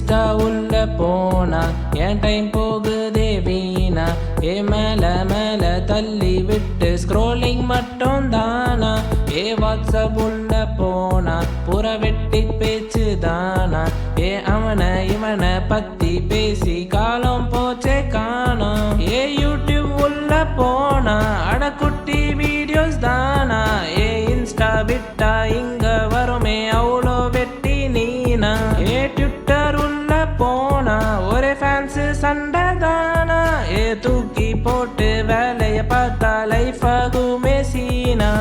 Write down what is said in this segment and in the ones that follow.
Insta உள்ள போனா என் time போகுதே வீணா. மேல மேல தள்ளி விட்டு ஸ்க்ரோலிங் மட்டும் தானா. வாட்ஸ்அப் உள்ள போனா புற வெட்டி பேச்சு தானா. அவனை இவனை பத்தி பேசி காலம் போச்சே காணோம். யூடியூப் உள்ள போனா அடக்குட்டி வீடியோஸ் தானா. இன்ஸ்டா விட்டா இங்க வருமே அவ்வளோ வெட்டி நீனா. ட்விட்டர் உள்ள போனா ஒரே ஃபேன்ஸ் சண்டை தானா. தூக்கி போட்டு வேலைய பார்த்தா லைஃப் ஆகுமே சீனா.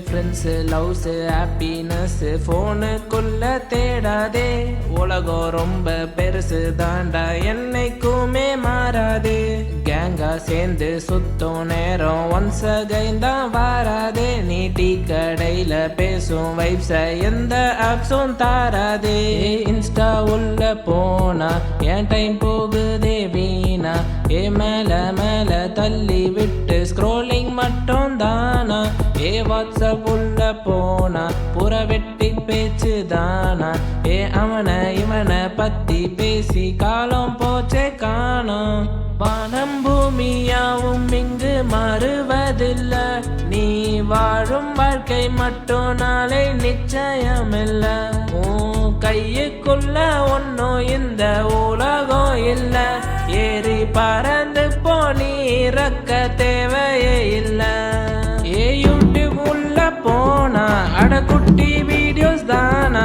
ஃப்ரெண்ட்ஸு லவ்ஸு ஹாப்பினஸ்ஸு ஃபோனுக்குள்ள தேடாதே. உலகம் ரொம்ப பெருசு தாண்டா என்னைக்குமே மாறாதே. கேங்கா சேர்ந்து சுத்தம் நேரம் ஒன்ஸ் அகைன் தான் வாராதே. நீ டீ கடையில் பேசும் வைப்ஸை எந்த ஆப்ஸும் தாராதே. இன்ஸ்டா உள்ள போனா என் டைம் போகுதே வீணா. மேல மேல தள்ளி விட்டு ஸ்க்ரோலிங் மட்டும் தானா. வாட்ஸ்அப் உள்ள போனா புற வெட்டி பேச்சு தானா. அவனை இவனை பத்தி பேசி காலம் போச்சே காணோம். வானம் பூமியாவும் இங்கு மாறுவதில்ல. நீ வாழும் வாழ்க்கை மட்டும் நாளை நிச்சயமில்ல. கையுக்குள்ள ஒன்னும் இந்த உலகம் இல்ல. ஏறி பறந்து போனி இறக்க தேவையே இல்ல. யூடியூப் உள்ள போனா அடக்குட்டி வீடியோஸ் தானா.